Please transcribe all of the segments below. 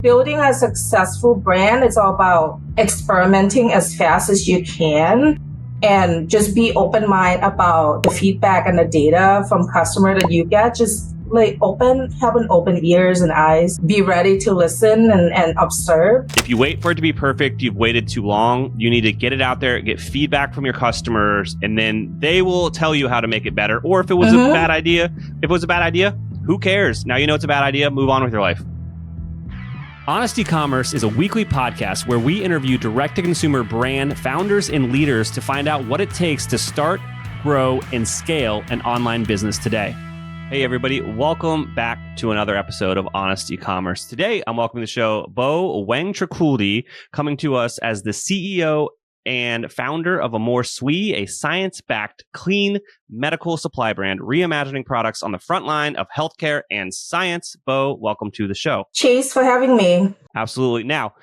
Building a successful brand is all about experimenting as fast as you can and just be open-minded about the feedback and the data from customer that you get. Just have an open ears and eyes. Be ready to listen and observe. If you wait for it to be perfect, you've waited too long. You need to get it out there, get feedback from your customers, and then they will tell you how to make it better. Or if it was a bad idea, who cares? Now you know it's a bad idea, move on with your life. Honest Ecommerce is a weekly podcast where we interview direct-to-consumer brand founders and leaders to find out what it takes to start, grow, and scale an online business today. Hey everybody, welcome back to another episode of Honest Ecommerce. Today, I'm welcoming to the show Beau Wangtrakuldee, coming to us as the CEO and founder of AmorSui, a science-backed, clean medical supply brand, reimagining products on the front line of healthcare and science. Beau, welcome to the show. Chase, for having me. Absolutely. Now,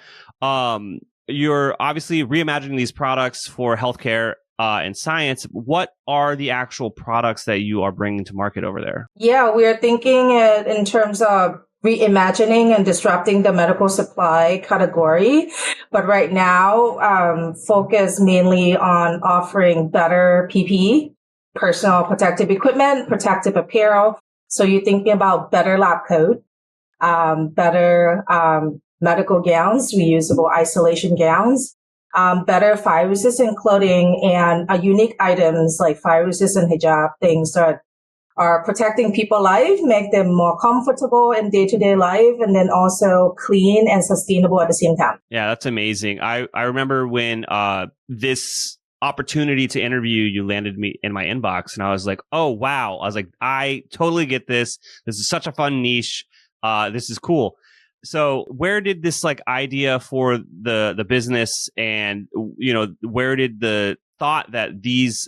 you're obviously reimagining these products for healthcare and science. What are the actual products that you are bringing to market over there? Yeah, we are thinking in terms of reimagining and disrupting the medical supply category. But right now, focus mainly on offering better PPE, personal protective equipment, protective apparel. So you're thinking about better lab coat, better medical gowns, reusable isolation gowns, better fire-resistant clothing, and unique items like fire-resistant hijab, things that are protecting people's life, make them more comfortable in day-to-day life, and then also clean and sustainable at the same time. Yeah, that's amazing. I remember when this opportunity to interview you landed me in my inbox, and I was like, oh, wow. I was like, I totally get this. This is such a fun niche. This is cool. So where did this idea for the business and, where did the thought that these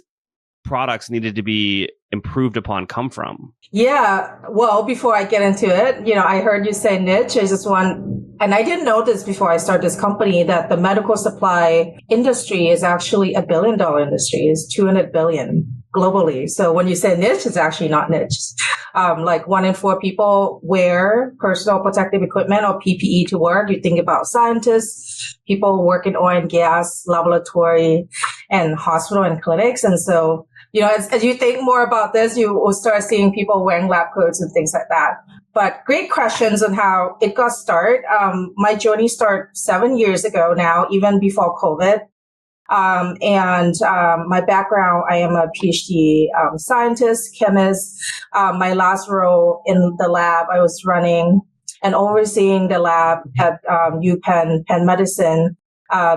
products needed to be improved upon come from? Yeah, well, before I get into it, I heard you say niche. I just want, and I didn't know this before I started this company, that the medical supply industry is actually $1 billion industry. It's 200 billion globally. So when you say niche, it's actually not niche. 1 in 4 people wear personal protective equipment or PPE to work. You think about scientists, people work in oil and gas, laboratory, and hospital and clinics. And so, as you think more about this, you will start seeing people wearing lab coats and things like that. But great questions on how it got started. My journey started 7 years ago now, even before COVID. My background, I am a PhD scientist, chemist. My last role in the lab, I was running and overseeing the lab at UPenn Medicine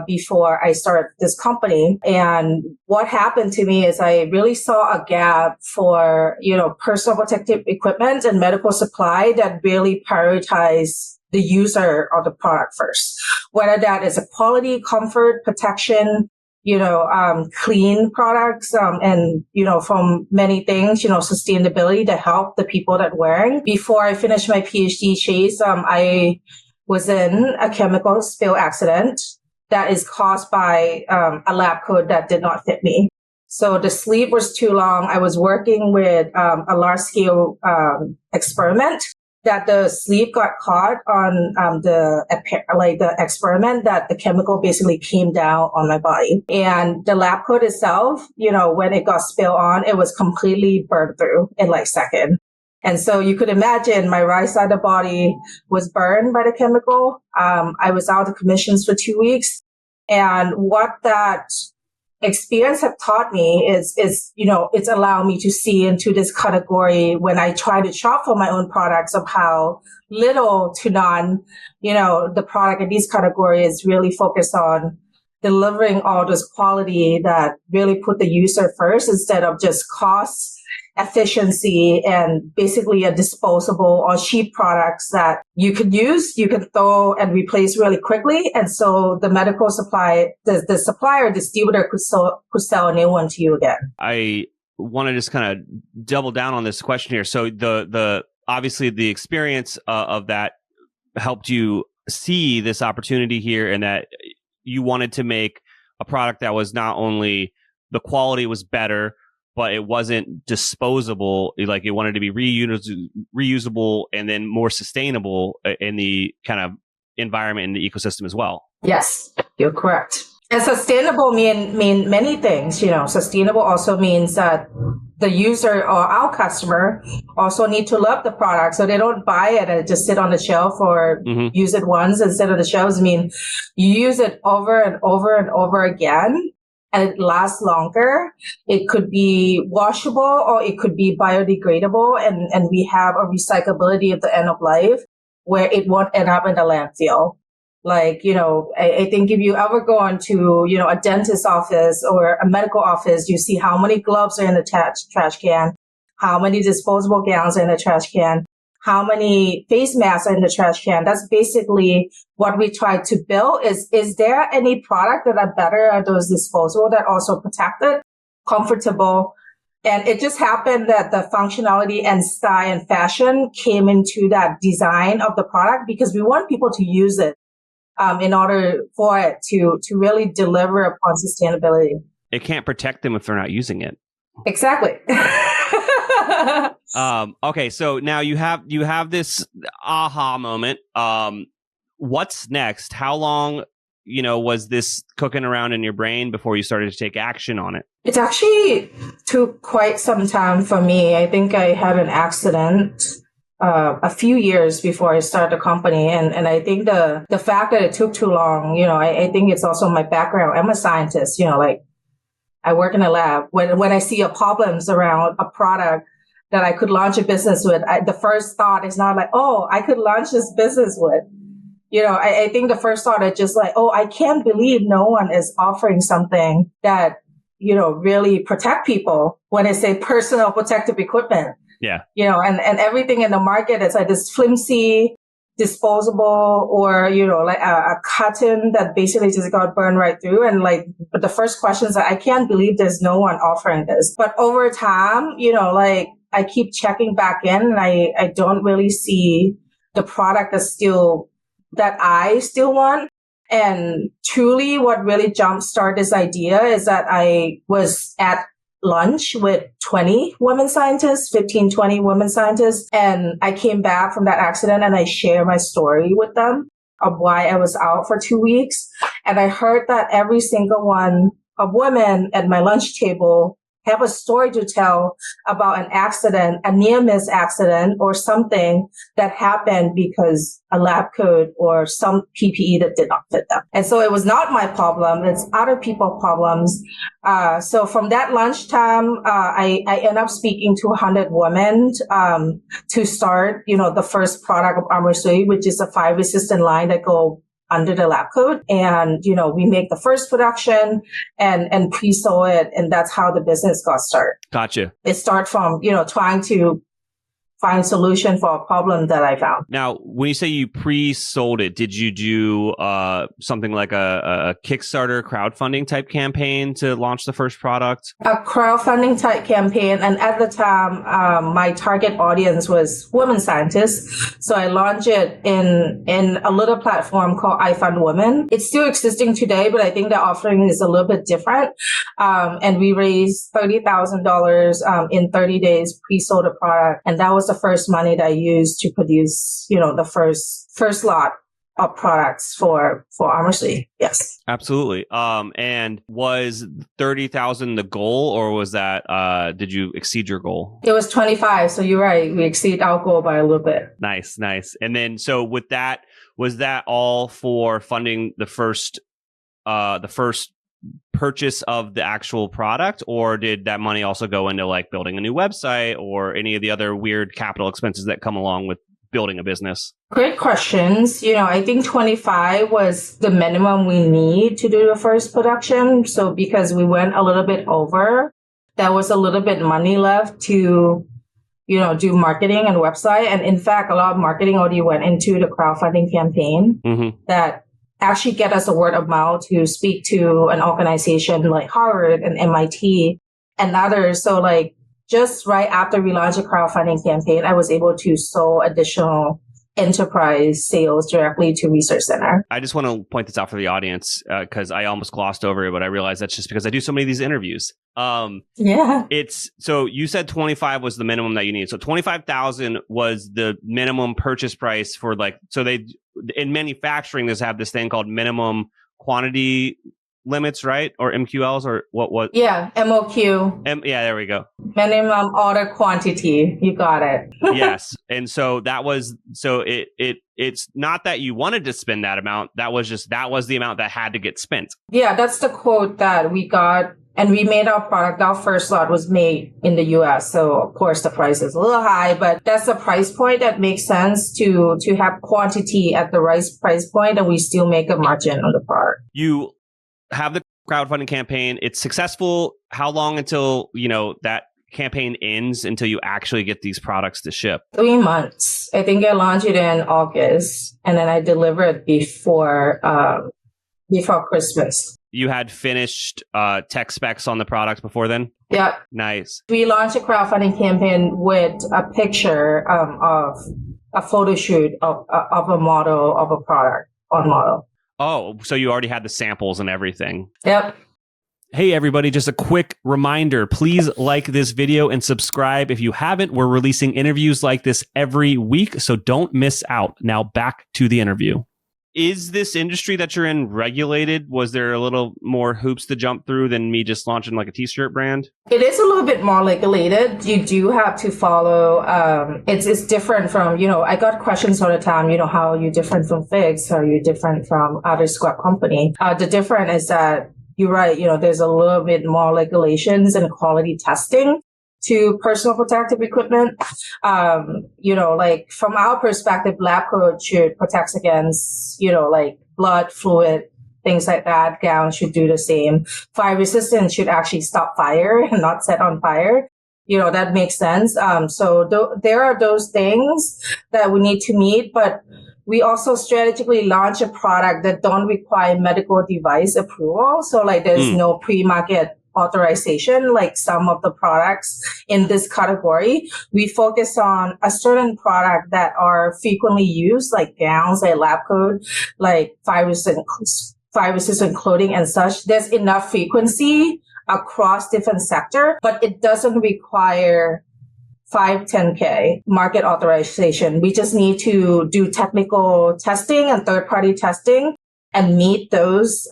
before I started this company. And what happened to me is I really saw a gap for, personal protective equipment and medical supply that really prioritize the user of the product first, whether that is a quality, comfort, protection, clean products, and, from many things, sustainability to help the people that wearing. Before I finished my PhD, Chase, I was in a chemical spill accident that is caused by a lab coat that did not fit me. So the sleeve was too long. I was working with a large scale experiment that the sleeve got caught on the experiment, that the chemical basically came down on my body. And the lab coat itself, when it got spilled on, it was completely burned through in seconds. And so you could imagine my right side of the body was burned by the chemical. I was out of commissions for 2 weeks. And what that experience have taught me is, it's allowed me to see into this category when I try to shop for my own products of how little to none, the product in these categories really focus on delivering all this quality that really put the user first instead of just cost, efficiency, and basically a disposable or cheap products that you can use, you can throw and replace really quickly. And so the medical supply, the supplier, distributor could sell a new one to you again. I want to just kind of double down on this question here. So the obviously the experience of that helped you see this opportunity here, and that you wanted to make a product that was not only the quality was better, but it wasn't disposable. Like, it wanted to be reusable and then more sustainable in the kind of environment in the ecosystem as well. Yes, you're correct. And sustainable mean many things. Sustainable also means that the user or our customer also need to love the product, so they don't buy it and just sit on the shelf or use it once and sit on the shelves. I mean, you use it over and over and over again, and it lasts longer. It could be washable or it could be biodegradable, and we have a recyclability at the end of life where it won't end up in the landfill. Like, I think if you ever go into, a dentist's office or a medical office, you see how many gloves are in the trash can, how many disposable gowns are in the trash can, how many face masks are in the trash can. That's basically what we try to build is there any product that are better at those disposable that also protected, comfortable? And it just happened that the functionality and style and fashion came into that design of the product because we want people to use it. In order for it to really deliver upon sustainability. It can't protect them if they're not using it. Exactly. Okay, so now you have this aha moment. What's next? How long, was this cooking around in your brain before you started to take action on it? It actually took quite some time for me. I think I had an accident a few years before I started the company. And I think the fact that it took too long, I think it's also my background. I'm a scientist, I work in a lab. When I see a problems around a product that I could launch a business with, the first thought is not like, oh, I could launch this business with. I think the first thought is just like, oh, I can't believe no one is offering something that, really protect people when I say personal protective equipment. Yeah. And everything in the market is like this flimsy, disposable, or, like a cotton that basically just got burned right through. And but the first question is I can't believe there's no one offering this. But over time, I keep checking back in and I don't really see the product that I still want. And truly what really jumpstarted this idea is that I was at lunch with 20 women scientists, 15, 20 women scientists. And I came back from that accident and I shared my story with them of why I was out for 2 weeks. And I heard that every single one of women at my lunch table have a story to tell about an accident, a near-miss accident, or something that happened because a lab coat or some PPE that did not fit them. And so it was not my problem. It's other people's problems. So from that lunchtime, I ended up speaking to 100 women to start, the first product of AmorSui, which is a fire-resistant line that go under the lab coat. And, we make the first production and pre-sold it. And that's how the business got started. Gotcha. It started from, trying to find a solution for a problem that I found. Now, when you say you pre-sold it, did you do something like a Kickstarter crowdfunding type campaign to launch the first product? A crowdfunding type campaign. And at the time, my target audience was women scientists. So I launched it in a little platform called I Fund Women. It's still existing today, but I think the offering is a little bit different. And we raised $30,000 in 30 days, pre-sold a product. And that was the first money that I used to produce, the first lot of products for AmorSui. Yes. Absolutely. And was 30,000 the goal, or was that, did you exceed your goal? It was 25. So you're right. We exceed our goal by a little bit. Nice. And then, so with that, was that all for funding the first purchase of the actual product, or did that money also go into building a new website or any of the other weird capital expenses that come along with building a business? Great questions. I think 25 was the minimum we need to do the first production. So because we went a little bit over, there was a little bit money left to, do marketing and website. And in fact, a lot of marketing already went into the crowdfunding campaign that actually get us a word of mouth to speak to an organization like Harvard and MIT and others. So just right after we launched a crowdfunding campaign, I was able to sow additional enterprise sales directly to research center. I just want to point this out for the audience because I almost glossed over it, but I realized that's just because I do so many of these interviews. Yeah. So you said 25 was the minimum that you need. So 25,000 was the minimum purchase price for so they, in manufacturing, they have this thing called minimum quantity limits, right? Or MQLs or what? Yeah, MOQ. Yeah, there we go. Minimum order quantity. You got it. Yes. And so that was, it's not that you wanted to spend that amount. That was the amount that had to get spent. Yeah, that's the quote that we got. And we made our product. Our first lot was made in the US. So of course the price is a little high, but that's the price point that makes sense to have quantity at the right price point, and we still make a margin on the product. You have the crowdfunding campaign. It's successful. How long until, that campaign ends until you actually get these products to ship? 3 months. I think I launched it in August, and then I delivered before Christmas. You had finished tech specs on the products before then? Yeah. Nice. We launched a crowdfunding campaign with a picture of a photo shoot of a model of a product on model. Oh, so you already had the samples and everything. Yep. Hey, everybody, just a quick reminder. Please like this video and subscribe if you haven't. We're releasing interviews like this every week, so don't miss out. Now back to the interview. Is this industry that you're in regulated? Was there a little more hoops to jump through than me just launching like a t-shirt brand? It is a little bit more regulated. You do have to follow. It's different from, I got questions all the time, how are you different from Figs? How are you different from other scrub company? The difference is that you're right, there's a little bit more regulations and quality testing to personal protective equipment. From our perspective, lab coat should protect against, blood, fluid, things like that. Gowns should do the same. Fire resistance should actually stop fire and not set on fire. That makes sense. So there are those things that we need to meet, but we also strategically launch a product that don't require medical device approval. So there's no pre-market authorization like some of the products in this category. We focus on a certain product that are frequently used, like gowns, like lab coat, like fire resistant clothing and such. There's enough frequency across different sector, but it doesn't require 510K market authorization. We just need to do technical testing and third-party testing and meet those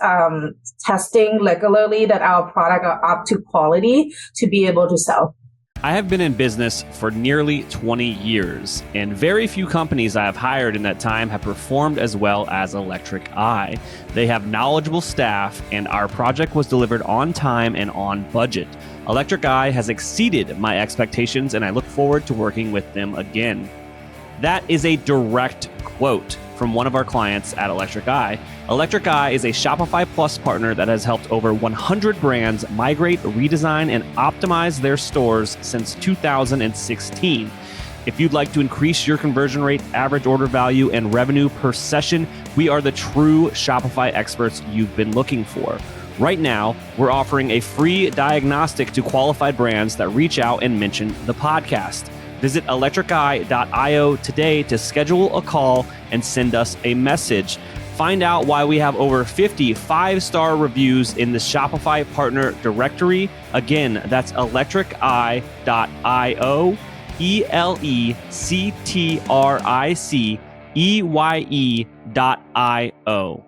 testing regularly that our product are up to quality to be able to sell. I have been in business for nearly 20 years, and very few companies I have hired in that time have performed as well as Electric Eye. They have knowledgeable staff, and our project was delivered on time and on budget. Electric Eye has exceeded my expectations, and I look forward to working with them again. That is a direct quote from one of our clients at Electric Eye. Electric Eye is a Shopify Plus partner that has helped over 100 brands migrate, redesign, and optimize their stores since 2016. If you'd like to increase your conversion rate, average order value, and revenue per session, we are the true Shopify experts you've been looking for. Right now, we're offering a free diagnostic to qualified brands that reach out and mention the podcast. Visit electriceye.io today to schedule a call and send us a message. Find out why we have over 50 5-star reviews in the Shopify partner directory. Again, that's electriceye.io, electriceye.io.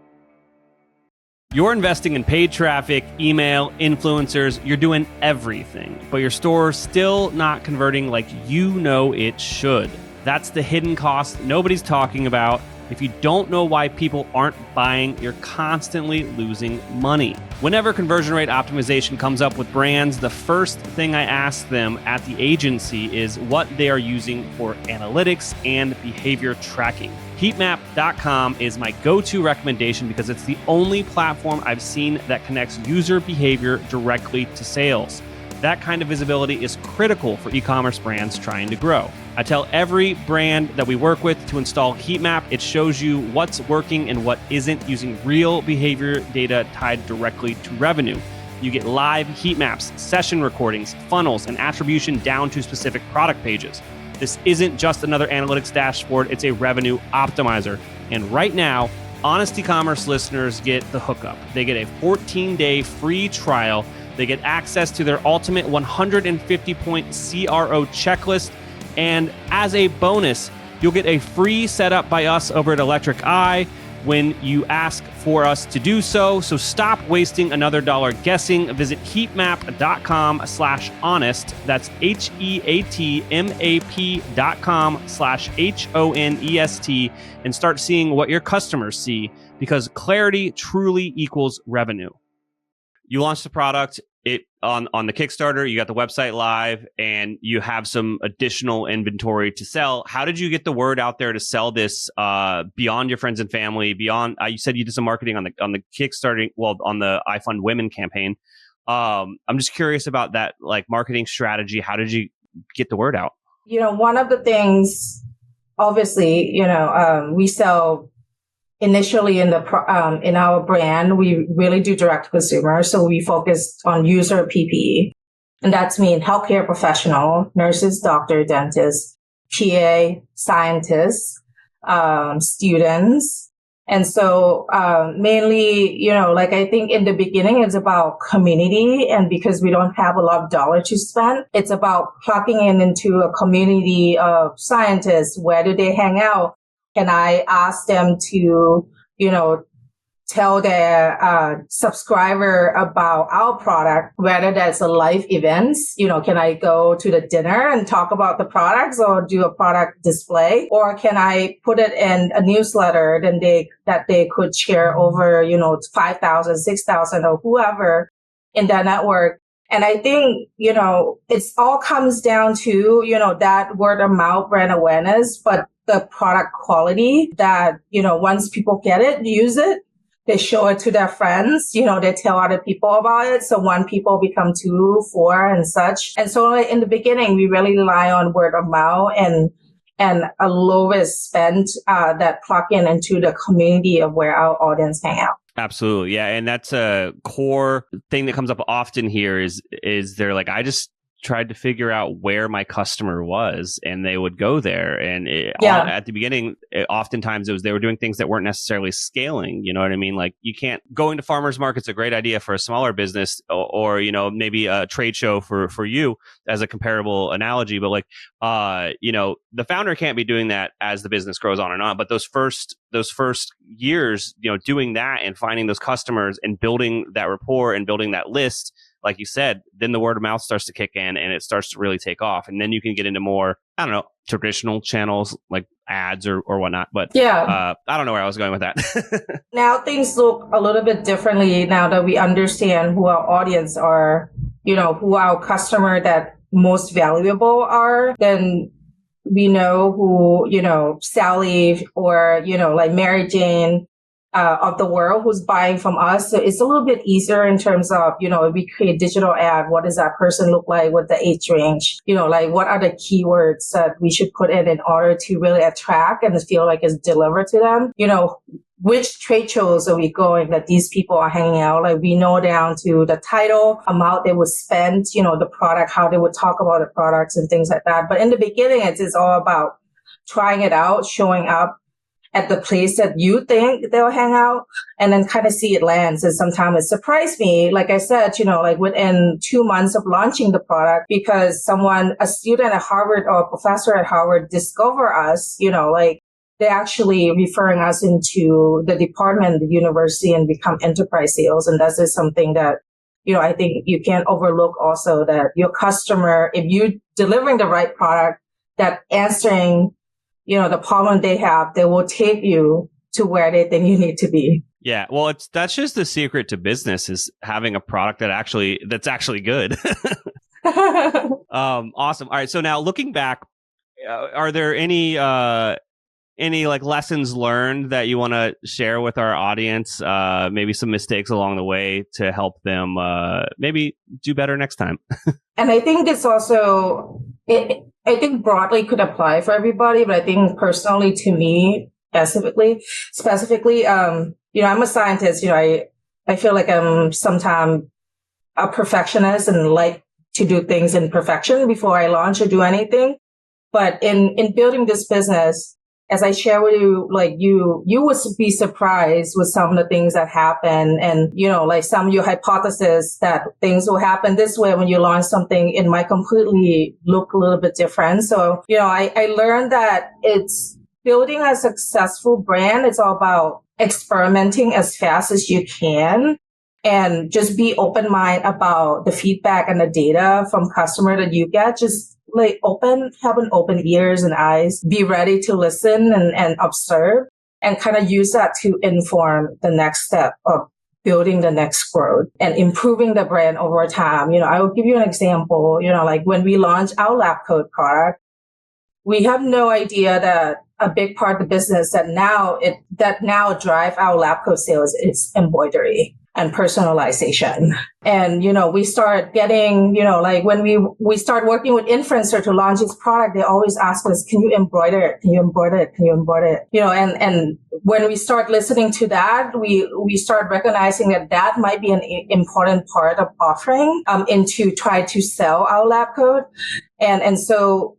You're investing in paid traffic, email, influencers, you're doing everything, but your store's still not converting like it should. That's the hidden cost nobody's talking about. If you don't know why people aren't buying, you're constantly losing money. Whenever conversion rate optimization comes up with brands, the first thing I ask them at the agency is what they are using for analytics and behavior tracking. Heatmap.com is my go-to recommendation because it's the only platform I've seen that connects user behavior directly to sales. That kind of visibility is critical for e-commerce brands trying to grow. I tell every brand that we work with to install Heatmap. It shows you what's working and what isn't using real behavior data tied directly to revenue. You get live heat maps, session recordings, funnels, and attribution down to specific product pages. This isn't just another analytics dashboard, it's a revenue optimizer. And right now, Honest E-commerce listeners get the hookup. They get a 14-day free trial. They get access to their ultimate 150-point CRO checklist. And as a bonus, you'll get a free setup by us over at Electric Eye when you ask for us to do so. So stop wasting another dollar guessing. Visit heatmap.com/honest. That's heatmap.com/honest and start seeing what your customers see, because clarity truly equals revenue. You launched the product. It on the Kickstarter, you got the website live, and you have some additional inventory to sell. How did you get the word out there to sell this beyond your friends and family? Beyond, you said you did some marketing on the Kickstarter, well, on the I Fund Women campaign. I'm just curious about that, like, marketing strategy. How did you get the word out? One of the things, obviously, we sell. Initially in our brand, we really do direct to consumer. So we focused on user PPE. And that's mean healthcare professional, nurses, doctor, dentists, PA, scientists, students. And so mainly, I think in the beginning, it's about community. And because we don't have a lot of dollars to spend, it's about plugging into a community of scientists. Where do they hang out? Can I ask them to, tell their subscriber about our product, whether that's a live events, can I go to the dinner and talk about the products or do a product display? Or can I put it in a newsletter that they could share over, 5,000, 6,000 or whoever in their network? And I think, it's all comes down to, that word of mouth brand awareness, but the product quality that, once people get it, use it, they show it to their friends, they tell other people about it. So one people become 2, 4 and such. And so in the beginning, we really rely on word of mouth and a lowest spend that plug into the community of where our audience hang out. Absolutely. Yeah. And that's a core thing that comes up often here is they're like, I just tried to figure out where my customer was, and they would go there. And at the beginning, oftentimes they were doing things that weren't necessarily scaling. You know what I mean? Like, you can't go into farmers market's a great idea for a smaller business, or maybe a trade show for you as a comparable analogy. But the founder can't be doing that as the business grows on and on. But those first years, doing that and finding those customers and building that rapport and building that list, like you said, then the word of mouth starts to kick in and it starts to really take off. And then you can get into more, traditional channels like ads or whatnot. But I don't know where I was going with that. Now things look a little bit differently now that we understand who our audience are, who our customer that most valuable are. Then we know who, Sally or, like Mary Jane, of the world who's buying from us. So it's a little bit easier in terms of, if we create digital ad, what does that person look like? What the age range? What are the keywords that we should put in order to really attract and feel like it's delivered to them? Which trade shows are we going that these people are hanging out? Like, we know down to the title, amount they would spend, the product, how they would talk about the products and things like that. But in the beginning, it's all about trying it out, showing up at the place that you think they'll hang out, and then kind of see it lands. And sometimes it surprised me, like I said, within 2 months of launching the product, because a student at Harvard or a professor at Harvard discover us, they're actually referring us into the department, the university, and become enterprise sales. And that is something that, I think you can't overlook also, that your customer, if you're delivering the right product that answering the problem they have, they will take you to where they think you need to be. Yeah, well, that's just the secret to business, is having a product that's actually good. Awesome. All right, so now looking back, are there any like lessons learned that you want to share with our audience? Maybe some mistakes along the way to help them maybe do better next time. And I think this also, I think broadly could apply for everybody, but I think personally to me specifically, I'm a scientist. I feel like I'm sometimes a perfectionist and like to do things in perfection before I launch or do anything. But in building this business, as I share with you, like you would be surprised with some of the things that happen. And, like some of your hypothesis that things will happen this way when you launch something, it might completely look a little bit different. So, I learned that it's building a successful brand. It's all about experimenting as fast as you can and just be open-minded about the feedback and the data from customer that you get. Just have an open ears and eyes, be ready to listen and observe and kind of use that to inform the next step of building the next growth and improving the brand over time. I will give you an example, like when we launched our lab coat product, we have no idea that a big part of the business that now drive our lab coat sales is embroidery and personalization. And, we start getting, like when we start working with influencer to launch this product, they always ask us, can you embroider it? Can you embroider it? Can you embroider it? And when we start listening to that, we start recognizing that might be an important part of offering, into try to sell our lab coat. And so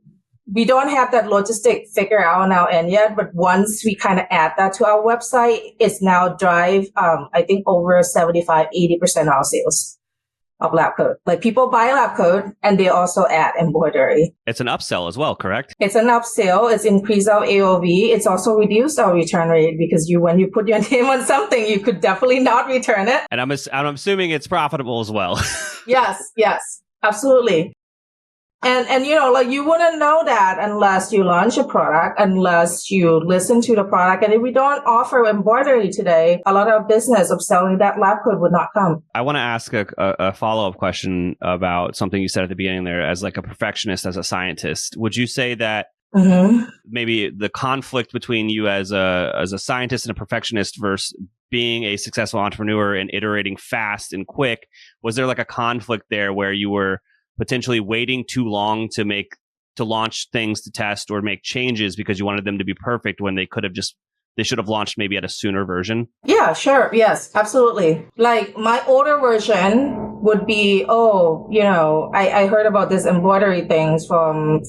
we don't have that logistic figure out on our end yet, but once we kind of add that to our website, it's now drive, I think over 75-80% of our sales of lab coat. Like people buy lab coat and they also add embroidery. It's an upsell as well, correct? It's an upsell. It's increased our AOV. It's also reduced our return rate because when you put your name on something, you could definitely not return it. And I'm assuming it's profitable as well. Yes, absolutely. And like you wouldn't know that unless you launch a product, unless you listen to the product. And if we don't offer embroidery today, a lot of business of selling that lab coat would not come. I want to ask a follow-up question about something you said at the beginning there. As like a perfectionist, as a scientist, would you say that maybe the conflict between you as a scientist and a perfectionist versus being a successful entrepreneur and iterating fast and quick, was there like a conflict there where you were potentially waiting too long to launch things to test or make changes because you wanted them to be perfect when they should have launched maybe at a sooner version? Yeah, sure. Yes, absolutely. Like my older version would be, I heard about this embroidery things from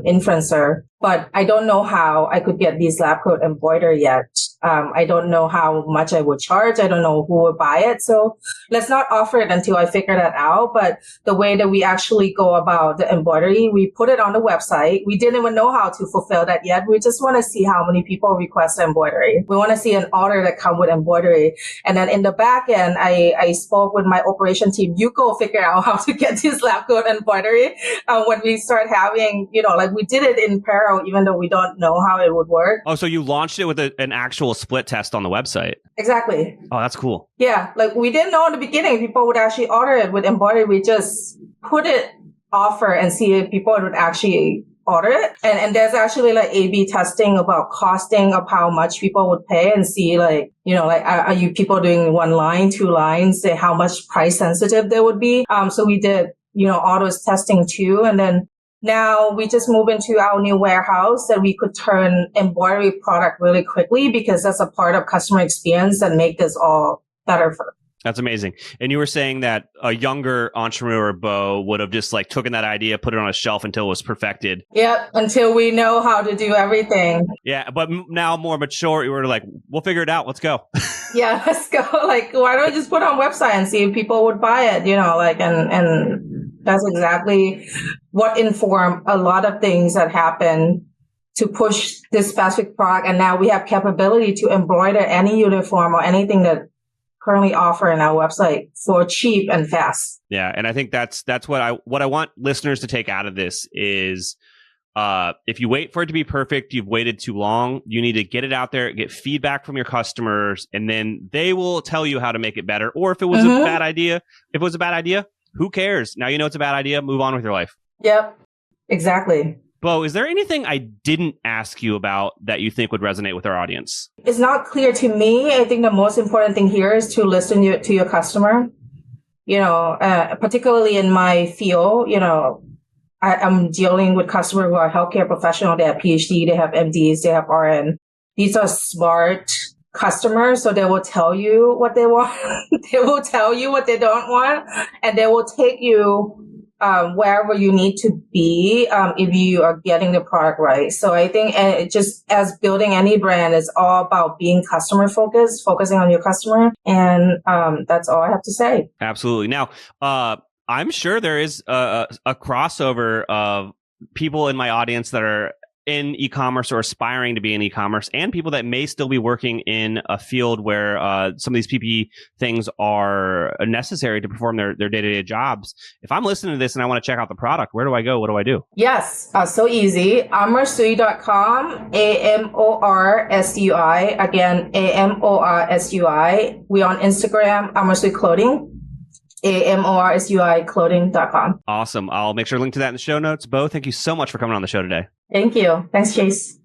influencer, but I don't know how I could get these lab coat embroidered yet. I don't know how much I would charge. I don't know who would buy it. So let's not offer it until I figure that out. But the way that we actually go about the embroidery, we put it on the website. We didn't even know how to fulfill that yet. We just want to see how many people request embroidery. We want to see an order that come with embroidery. And then in the back end, I spoke with my operation team. You go figure out how to get this lab coat embroidery. When we start having, like we did it in apparel, even though we don't know how it would work. Oh, so you launched it with an actual split test on the website? Exactly. Oh, that's cool. Yeah, like we didn't know in the beginning people would actually order it with embroidery. We just put it offer and see if people would actually order it. And there's actually like A/B testing about costing of how much people would pay and see are you people doing 1 line, 2 lines, say how much price sensitive they would be. So we did, all those testing too. And then now we just move into our new warehouse that we could turn embroidery product really quickly because that's a part of customer experience that make this all better for. That's amazing. And you were saying that a younger entrepreneur, Beau, would have just like taken that idea, put it on a shelf until it was perfected. Yep, until we know how to do everything. Yeah, but now more mature, you were like, we'll figure it out. Let's go. Yeah, let's go. Like, why don't we just put it on website and see if people would buy it, and that's exactly what informed a lot of things that happen to push this specific product. And now we have capability to embroider any uniform or anything that currently offer in our website for cheap and fast. Yeah, and I think that's what I want listeners to take out of this is if you wait for it to be perfect, you've waited too long. You need to get it out there, get feedback from your customers, and then they will tell you how to make it better. Or if it was a bad idea, who cares? Now you know it's a bad idea. Move on with your life. Yep, exactly. Beau, is there anything I didn't ask you about that you think would resonate with our audience? It's not clear to me. I think the most important thing here is to listen to your customer. Particularly in my field, I'm dealing with customers who are healthcare professionals. They have PhD, they have MDs, they have RN. These are smart customers, so they will tell you what they want. They will tell you what they don't want, and they will take you wherever you need to be if you are getting the product right. So I think it just as building any brand is all about being customer focused, focusing on your customer. And that's all I have to say. Absolutely. Now, I'm sure there is a crossover of people in my audience that are in e-commerce or aspiring to be in e-commerce, and people that may still be working in a field where some of these PPE things are necessary to perform their day-to-day jobs. If I'm listening to this and I want to check out the product, where do I go? What do I do? Yes, so easy. AmorSui.com, AMORSUI. Again, AMORSUI. We're on Instagram, AmorSui Clothing. AMORSUIclothing.com. Awesome. I'll make sure to link to that in the show notes. Beau, thank you so much for coming on the show today. Thank you. Thanks, Chase.